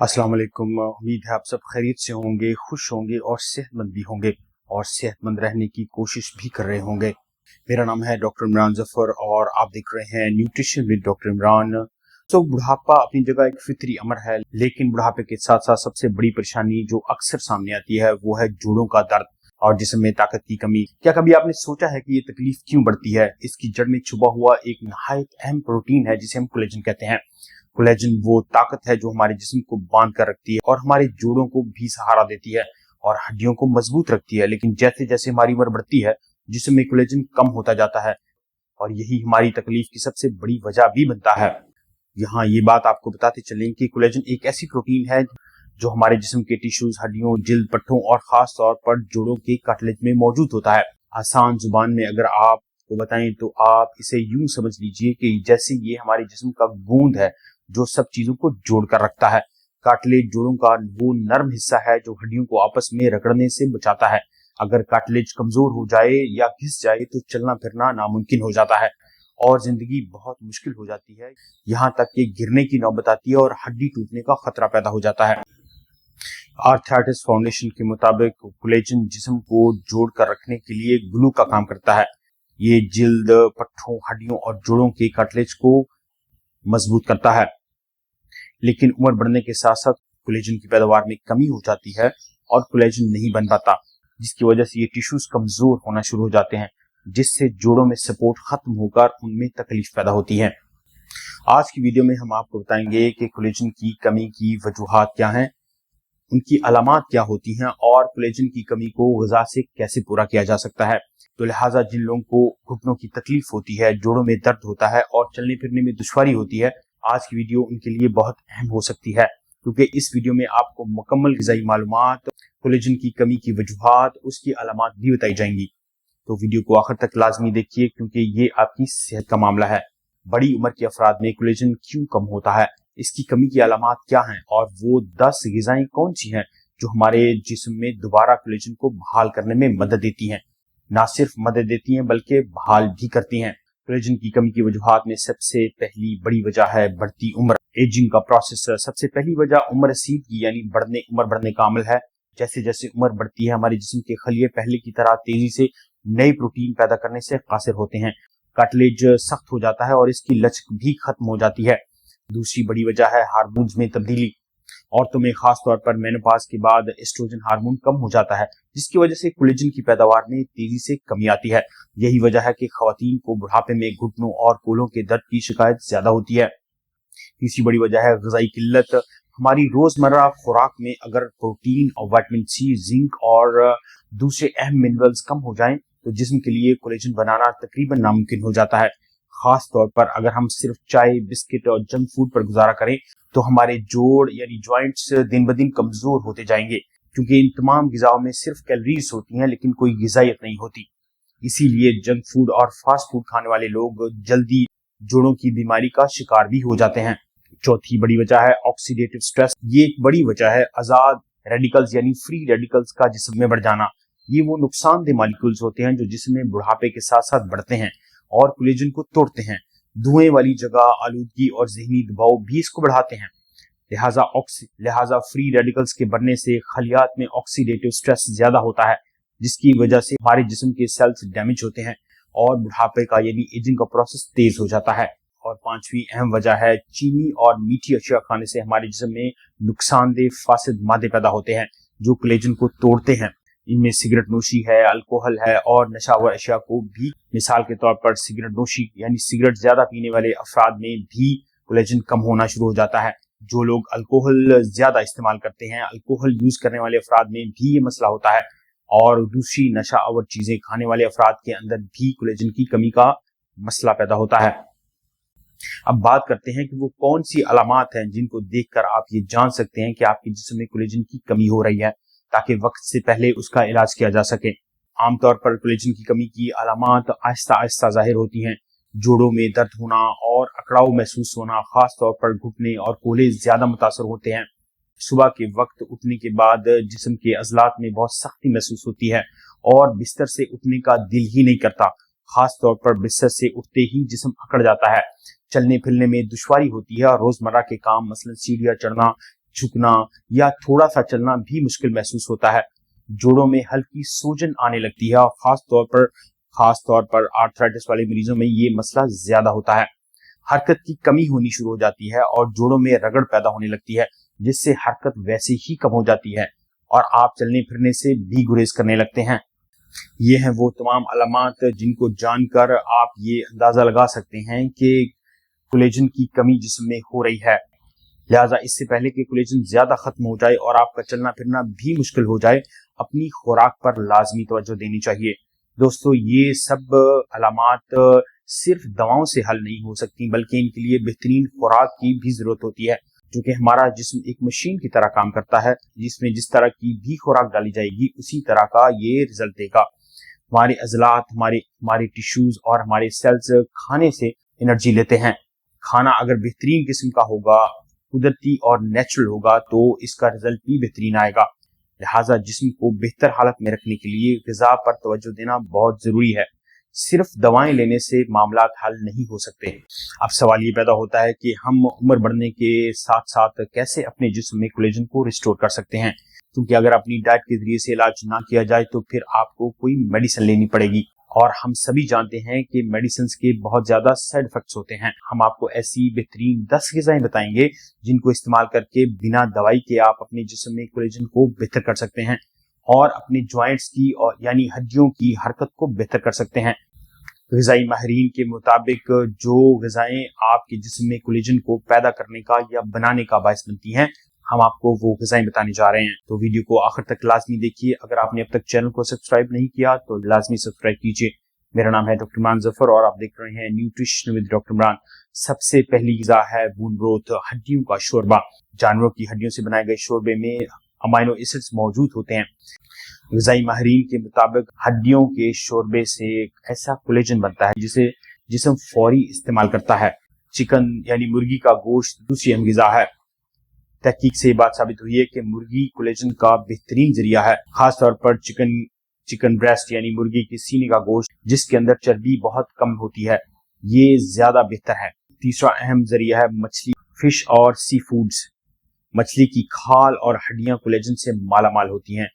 अस्सलाम वालेकुम। उम्मीद है आप सब खैरियत से होंगे, खुश होंगे और सेहतमंद भी होंगे और सेहतमंद रहने की कोशिश भी कर रहे होंगे। मेरा नाम है डॉक्टर इमरान जफर और आप देख रहे हैं न्यूट्रिशन विद डॉक्टर इमरान। बुढ़ापा अपनी जगह एक फितरी अमर है, लेकिन बुढ़ापे के साथ साथ सबसे बड़ी परेशानी जो अक्सर सामने आती है वो है जोड़ों का दर्द और जिस्म में ताकत की कमी। क्या कभी आपने सोचा है कि ये तकलीफ क्यों बढ़ती है? इसकी जड़ में छुपा हुआ एक नहायत अहम प्रोटीन है जिसे हम कोलेजन कहते हैं। कोलेजन वो ताकत है जो हमारे जिस्म को बांध कर रखती है और हमारे जोड़ों को भी सहारा देती है और हड्डियों को मजबूत रखती है। लेकिन जैसे जैसे हमारी उम्र बढ़ती है, जिस्म में कोलेजन कम होता जाता है और यही हमारी तकलीफ की सबसे बड़ी वजह भी बनता है। यहाँ ये बात आपको बताते चलें कि कोलेजन एक ऐसी प्रोटीन है जो हमारे जिस्म के टिश्यूज, हड्डियों, जिल्द, पट्टों और खास तौर पर जोड़ों के कार्टिलेज में मौजूद होता है। आसान जुबान में अगर आपको बताएं तो आप इसे यूं समझ लीजिए कि जैसे ये हमारे जिस्म का गूंद है जो सब चीजों को जोड़ कर रखता है। कार्टिलेज जोड़ों का वो नर्म हिस्सा है जो हड्डियों को आपस में रगड़ने से बचाता है। अगर कार्टिलेज कमजोर हो जाए या घिस जाए तो चलना फिरना नामुमकिन हो जाता है और जिंदगी बहुत मुश्किल हो जाती है। यहाँ तक कि गिरने की नौबत आती है और हड्डी टूटने का खतरा पैदा हो जाता है। आर्थराइटिस फाउंडेशन के मुताबिक कोलेजन जिस्म को जोड़ कर रखने के लिए ग्लू का काम करता है। ये जिल्द, पट्टों, हड्डियों और जोड़ों के कार्टिलेज को मजबूत करता है। लेकिन उम्र बढ़ने के साथ साथ कोलेजन की पैदावार में कमी हो जाती है और कोलेजन नहीं बन पाता, जिसकी वजह से ये टिश्यूज कमजोर होना शुरू हो जाते हैं, जिससे जोड़ों में सपोर्ट खत्म होकर उनमें तकलीफ पैदा होती है। आज की वीडियो में हम आपको बताएंगे कि कोलेजन की कमी की वजूहात क्या हैं, उनकी अलामात क्या होती हैं और कोलेजन की कमी को ग़िज़ा से कैसे पूरा किया जा सकता है। तो लिहाजा जिन लोगों को घुटनों की तकलीफ होती है, जोड़ों में दर्द होता है और चलने फिरने में दुश्वारी होती है, आज की वीडियो उनके लिए बहुत अहम हो सकती है, क्योंकि इस वीडियो में आपको मुकम्मल ग़िज़ाई मालूमात, कोलेजन की कमी की वजूहात, उसकी अलामात भी बताई जाएंगी। तो वीडियो को आखिर तक लाजमी देखिए क्योंकि ये आपकी सेहत का मामला है। बड़ी उम्र के अफराद में कोलेजन क्यों कम होता है, इसकी कमी की अलामात क्या हैं और वो 10 ग़िज़ाएं कौन सी हैं जो हमारे जिस्म में दोबारा कोलेजन को बहाल करने में मदद देती हैं। ना सिर्फ मदद देती हैं बल्कि बहाल भी करती हैं। कोलेजन की कमी की वजूहात में सबसे पहली बड़ी वजह है बढ़ती उम्र, एजिंग का प्रोसेस। सबसे पहली वजह उम्र रसीद की यानी उम्र बढ़ने का अमल है। जैसे जैसे उम्र बढ़ती है हमारे जिस्म के खलिये पहले की तरह तेजी से नई प्रोटीन पैदा करने से कासिर होते हैं। कार्टिलेज सख्त हो जाता है और इसकी लचक भी खत्म हो जाती है। दूसरी बड़ी वजह है हार्मोन्स में तब्दीली। औरतों में खास तौर पर मेनोपॉज के बाद एस्ट्रोजन हार्मोन कम हो जाता है, जिसकी वजह से कोलेजन की पैदावार में तेजी से कमी आती है। यही वजह है कि खवातीन को बुढ़ापे में घुटनों और कोलों के दर्द की शिकायत ज्यादा होती है। तीसरी बड़ी वजह है ग़िज़ाई किल्लत। हमारी रोजमर्रा खुराक में अगर प्रोटीन और विटामिन सी, जिंक और दूसरे अहम मिनरल्स कम हो जाएं तो जिस्म के लिए कोलेजन बनाना तकरीबन नामुमकिन हो जाता है। खास तौर पर अगर हम सिर्फ चाय, बिस्किट और जंक फूड पर गुजारा करें तो हमारे जोड़ यानी जॉइंट्स दिन ब दिन कमजोर होते जाएंगे, क्योंकि इन तमाम ग़िज़ाओं में सिर्फ कैलोरीज होती हैं लेकिन कोई ग़िज़ाइयत नहीं होती। इसीलिए जंक फूड और फास्ट फूड खाने वाले लोग जल्दी जोड़ों की बीमारी का शिकार भी हो जाते हैं। चौथी बड़ी वजह है ऑक्सीडेटिव स्ट्रेस। ये एक बड़ी वजह है आजाद रेडिकल्स यानी फ्री रेडिकल्स का जिस्म में बढ़ जाना। ये वो नुकसानदेह मॉलिक्यूल्स होते हैं जो जिस्म में बुढ़ापे के साथ साथ बढ़ते हैं और कोलेजन को तोड़ते हैं। धुएं वाली जगह, आलूदगी और ज़हनी दबाव भी इसको बढ़ाते हैं। लिहाजा फ्री रेडिकल्स के बढ़ने से खलियात में ऑक्सीडेटिव स्ट्रेस ज्यादा होता है, जिसकी वजह से हमारे जिस्म के सेल्स डैमेज होते हैं और बुढ़ापे का यानी एजिंग का प्रोसेस तेज हो जाता है। और पांचवी अहम वजह है चीनी और मीठी अशिया खाने से हमारे जिस्म में नुकसानदेह फासिद मादे पैदा होते हैं जो कोलेजन को तोड़ते हैं। इनमें सिगरेट नोशी है, अल्कोहल है और नशावर अशिया को भी। मिसाल के तौर पर सिगरेट नोशी यानी सिगरेट ज्यादा पीने वाले अफराद में भी कोलेजन कम होना शुरू हो जाता है। जो लोग अल्कोहल ज्यादा इस्तेमाल करते हैं, अल्कोहल यूज करने वाले अफराद में भी ये मसला होता है और दूसरी नशावर चीजें खाने वाले अफराद के अंदर भी कोलेजन की कमी का मसला पैदा होता है। अब बात करते हैं कि वो कौन सी अलामात हैं जिनको देखकर आप ये जान सकते हैं कि आपके जिस्म में कोलेजन की कमी हो रही है, ताकि वक्त से पहले उसका इलाज किया जा सके। आमतौर पर कोलेजन की कमी की अलामात आहिस्ता आहिस्ता जाहिर होती हैं। जोड़ों में दर्द होना और अकड़ाव महसूस होना, खास तौर पर घुटने और कोले ज्यादा मुतासर होते हैं। सुबह के वक्त उठने के बाद जिस्म के अजलात में बहुत सख्ती महसूस होती है और बिस्तर से उठने का दिल ही नहीं करता। खास तौर पर बिस्तर से उठते ही जिस्म अकड़ जाता है। चलने फिरने में दुश्वारी होती है और रोजमर्रा के काम मसलन सीढ़ियां चढ़ना, झुकना या थोड़ा सा चलना भी मुश्किल महसूस होता है। जोड़ों में हल्की सूजन आने लगती है और खास तौर पर आर्थराइटिस वाले मरीजों में ये मसला ज्यादा होता है। हरकत की कमी होनी शुरू हो जाती है और जोड़ों में रगड़ पैदा होने लगती है, जिससे हरकत वैसे ही कम हो जाती है और आप चलने फिरने से भी गुरेज करने लगते हैं। ये हैं वो तमाम अलामात जिनको जानकर आप ये अंदाजा लगा सकते हैं कि कोलेजन की कमी जिस्म में हो रही है। लिहाजा इससे पहले कि कोलेजन ज्यादा खत्म हो जाए और आपका चलना फिरना भी मुश्किल हो जाए, अपनी खुराक पर लाजमी तवज्जो देनी चाहिए। दोस्तों, ये सब अलामात सिर्फ दवाओं से हल नहीं हो सकती, बल्कि इनके लिए बेहतरीन खुराक की भी जरूरत होती है, क्योंकि हमारा जिस्म एक मशीन की तरह काम करता है, जिसमें जिस तरह की भी खुराक डाली जाएगी उसी तरह का ये रिजल्ट देगा। हमारे अजलात, हमारे टिश्यूज और हमारे सेल्स खाने से एनर्जी लेते हैं। खाना अगर बेहतरीन किस्म का होगा, कुदरती और नेचुरल होगा, तो इसका रिजल्ट भी बेहतरीन आएगा। लिहाजा जिस्म को बेहतर हालत में रखने के लिए ग़िज़ा पर तवज्जो देना बहुत जरूरी है। सिर्फ दवाएं लेने से मामलात हल नहीं हो सकते। अब सवाल ये पैदा होता है कि हम उम्र बढ़ने के साथ साथ कैसे अपने जिस्म में कोलेजन को रिस्टोर कर सकते हैं, क्योंकि अगर अपनी डाइट के जरिए से इलाज ना किया जाए तो फिर आपको कोई मेडिसिन लेनी पड़ेगी, और हम सभी जानते हैं कि मेडिसिन के बहुत ज्यादा साइड इफेक्ट्स होते हैं। हम आपको ऐसी बेहतरीन 10 ग़िज़ाएं बताएंगे जिनको इस्तेमाल करके बिना दवाई के आप अपने जिस्म में कोलेजन को बेहतर कर सकते हैं और अपने जॉइंट्स की और यानी हड्डियों की हरकत को बेहतर कर सकते हैं। ग़िज़ाई माहिरीन के मुताबिक जो ग़िज़ाएं आपके जिस्म में कोलेजन को पैदा करने का या बनाने का बायस बनती हैं, हम आपको वो ग़िज़ाएं बताने जा रहे हैं। तो वीडियो को आखिर तक लाजमी देखिए। अगर आपने अब तक चैनल को सब्सक्राइब नहीं किया तो लाजमी सब्सक्राइब कीजिए। मेरा नाम है डॉक्टर इमरान ज़फ़र और आप देख रहे हैं न्यूट्रिशन विद डॉक्टर इमरान। सबसे पहली ग़िज़ा है बोन ब्रोथ, हड्डियों का शोरबा। जानवरों की हड्डियों से बनाए गए शोरबे में अमाइनो एसिड्स मौजूद होते हैं। ग़िज़ाई माहिरीन के मुताबिक हड्डियों के शोरबे से ऐसा कोलेजन बनता है जिसे जिस्म फौरी इस्तेमाल करता है। चिकन यानी मुर्गी का गोश्त दूसरी अहम ग़िज़ा है। तहकीक से ये बात साबित हुई है कि मुर्गी कोलेजन का बेहतरीन जरिया है, खासतौर पर चिकन ब्रेस्ट यानी मुर्गी के सीने का गोश्त, जिसके अंदर चर्बी बहुत कम होती है, ये ज्यादा बेहतर है। तीसरा अहम जरिया है मछली, फिश और सी फूड्स। मछली की खाल और हड्डियां कोलेजन से मालामाल होती हैं।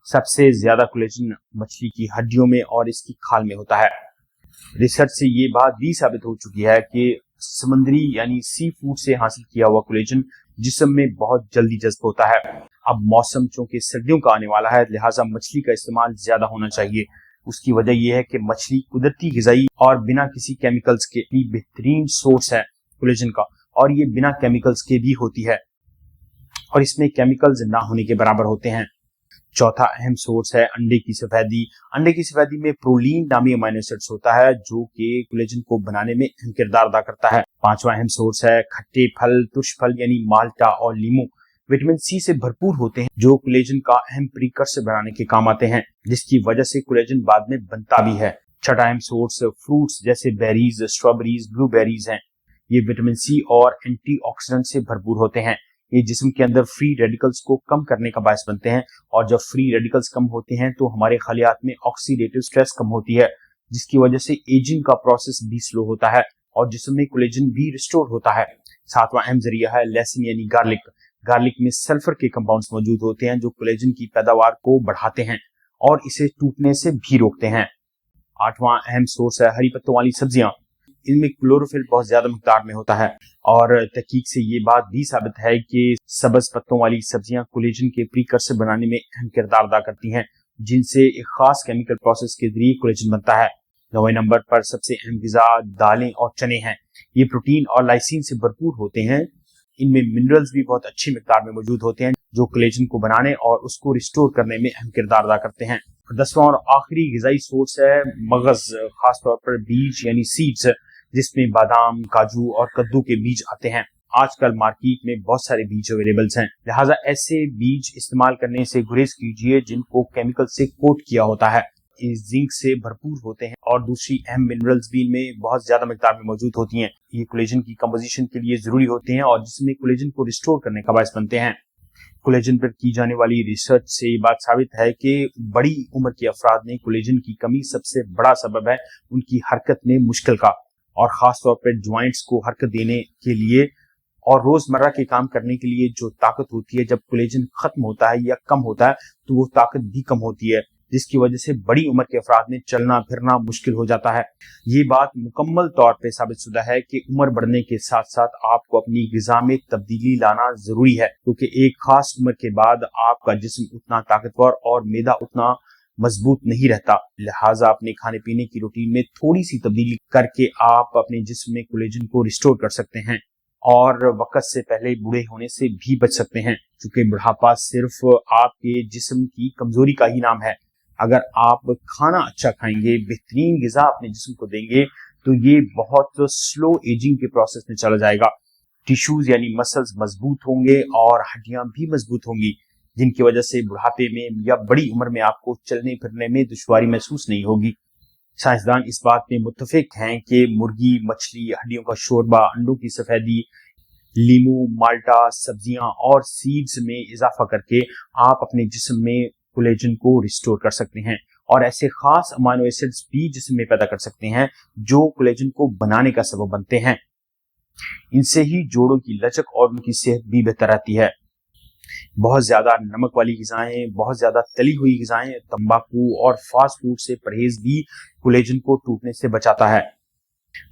सबसे ज्यादा कोलेजन मछली की हड्डियों में और इसकी खाल में होता है। रिसर्च से ये बात भी साबित हो चुकी है कि समुद्री यानी सी फूड से हासिल किया हुआ कोलेजन जिस्म में बहुत जल्दी जज्ब होता है। अब मौसम चूंकि सर्दियों का आने वाला है, लिहाजा मछली का इस्तेमाल ज्यादा होना चाहिए। उसकी वजह यह है कि मछली कुदरती ग़िज़ाई और बिना किसी केमिकल्स के बेहतरीन सोर्स है कोलेजन का, और ये बिना केमिकल्स के भी होती है और इसमें केमिकल्स ना होने के बराबर होते हैं। चौथा अहम सोर्स है अंडे की सफेदी। अंडे की सफेदी में प्रोलीन नामी अमाइनो एसिड्स होता है जो कि कोलेजन को बनाने में अहम किरदार अदा करता है। पांचवा अहम सोर्स है खट्टे फल, तुर्श फल यानी माल्टा और लीमू। विटामिन सी से भरपूर होते हैं जो कोलेजन का अहम प्रीकर्सर बनाने के काम आते हैं, जिसकी वजह से कोलेजन बाद में बनता भी है। छठा अहम सोर्स फ्रूट्स जैसे बेरीज, स्ट्रॉबेरीज, ब्लूबेरीज हैं। ये विटामिन सी और एंटीऑक्सीडेंट से भरपूर होते हैं। ये जिस्म के अंदर फ्री रेडिकल्स को कम करने का बायस बनते हैं, और जब फ्री रेडिकल्स कम होते हैं तो हमारे खलियात में ऑक्सीडेटिव स्ट्रेस कम होती है, जिसकी वजह से एजिंग का प्रोसेस भी स्लो होता है और जिस्म में कोलेजन भी रिस्टोर होता है। सातवां अहम जरिया है लहसुन यानी गार्लिक। गार्लिक में सल्फर के कंपाउंड्स मौजूद होते हैं जो कोलेजन की पैदावार को बढ़ाते हैं और इसे टूटने से भी रोकते हैं। आठवां अहम सोर्स है हरी पत्तों वाली सब्जियां। इनमें क्लोरोफिल बहुत ज्यादा मिकदार में होता है और तहकीक से ये बात भी साबित है कि सब्ज पत्तों वाली सब्जियां कोलेजन के प्रीकर्सर बनाने में अहम किरदार अदा करती हैं, जिनसे एक खास केमिकल प्रोसेस के जरिए कोलेजन बनता है। 9वें नंबर पर सबसे अहम ग़िज़ा दालें और चने हैं। ये प्रोटीन और लाइसिन से भरपूर होते हैं। इनमें मिनरल्स भी बहुत अच्छी मिकदार में मौजूद होते हैं जो कोलेजन को बनाने और उसको रिस्टोर करने में अहम किरदार अदा करते हैं। 10वां और आखिरी ग़िज़ाई सोर्स है मगज, खासतौर पर बीज यानी सीड्स, जिसमें बादाम, काजू और कद्दू के बीज आते हैं। आजकल मार्केट में बहुत सारे बीज अवेलेबल्स हैं, लिहाजा ऐसे बीज इस्तेमाल करने से गुरेज कीजिए जिनको केमिकल से कोट किया होता है। ये जिंक से भरपूर होते हैं और दूसरी अहम मिनरल्स भी इनमें बहुत ज्यादा मिकदार में मौजूद होती हैं। ये कोलेजन की कंपोजिशन के लिए जरूरी होते हैं और जिसमें कोलेजन को रिस्टोर करने का बायस बनते हैं। कोलेजन पर की जाने वाली रिसर्च से ये बात साबित है कि बड़ी उम्र के अफराद में कोलेजन की कमी सबसे बड़ा सबब है उनकी हरकत में मुश्किल का, और खास तौर पर ज्वाइंट्स को हरकत देने के लिए और रोजमर्रा के काम करने के लिए जो ताकत होती है, जब कोलेजन खत्म होता है या कम होता है तो वो ताकत भी कम होती है, जिसकी वजह से बड़ी उम्र के अफराद में चलना फिरना मुश्किल हो जाता है। ये बात मुकम्मल तौर पे साबितशुदा है कि उम्र बढ़ने के साथ साथ आपको अपनी ग़िज़ा में तब्दीली लाना जरूरी है, क्योंकि एक खास उम्र के बाद आपका जिस्म उतना ताकतवर और मैदा उतना मजबूत नहीं रहता। लिहाजा अपने खाने पीने की रूटीन में थोड़ी सी तब्दीली करके आप अपने जिस्म में कोलेजन को रिस्टोर कर सकते हैं और वक्त से पहले बूढ़े होने से भी बच सकते हैं, क्योंकि बुढ़ापा सिर्फ आपके जिस्म की कमजोरी का ही नाम है। अगर आप खाना अच्छा खाएंगे, बेहतरीन ग़िज़ा अपने जिस्म को देंगे, तो ये बहुत स्लो एजिंग के प्रोसेस में चला जाएगा। टिश्यूज यानी मसल्स मजबूत होंगे और हड्डियां भी मजबूत होंगी, जिनकी वजह से बुढ़ापे में या बड़ी उम्र में आपको चलने फिरने में दुश्वारी महसूस नहीं होगी। साइंसदान इस बात में मुत्तफिक हैं कि मुर्गी, मछली, हड्डियों का शोरबा, अंडों की सफेदी, लीमू, माल्टा, सब्जियां और सीड्स में इजाफा करके आप अपने जिस्म में कोलेजन को रिस्टोर कर सकते हैं और ऐसे खास अमाइनो एसिड्स भी जिस्म में पैदा कर सकते हैं जो कोलेजन को बनाने का सबब बनते हैं। इनसे ही जोड़ों की लचक और उनकी सेहत भी बेहतर रहती है। बहुत ज्यादा नमक वाली ग़िज़ाएं, बहुत ज्यादा तली हुई ग़िज़ाएं, तंबाकू और फास्ट फूड से परहेज भी कोलेजन को टूटने से बचाता है।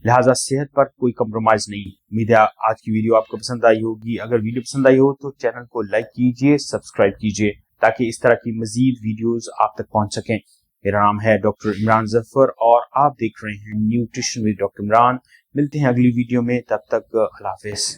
लिहाजा सेहत पर कोई कम्प्रोमाइज नहीं। उम्मीद है आज की वीडियो आपको पसंद आई होगी। अगर वीडियो पसंद आई हो तो चैनल को लाइक कीजिए, सब्सक्राइब कीजिए, ताकि इस तरह की मजीद वीडियोस आप तक पहुंच सकें। मेरा नाम है डॉक्टर इमरान जफर और आप देख रहे हैं न्यूट्रिशन विद डॉक्टर इमरान। मिलते हैं अगली वीडियो में, तब तक अल्लाह हाफिज़।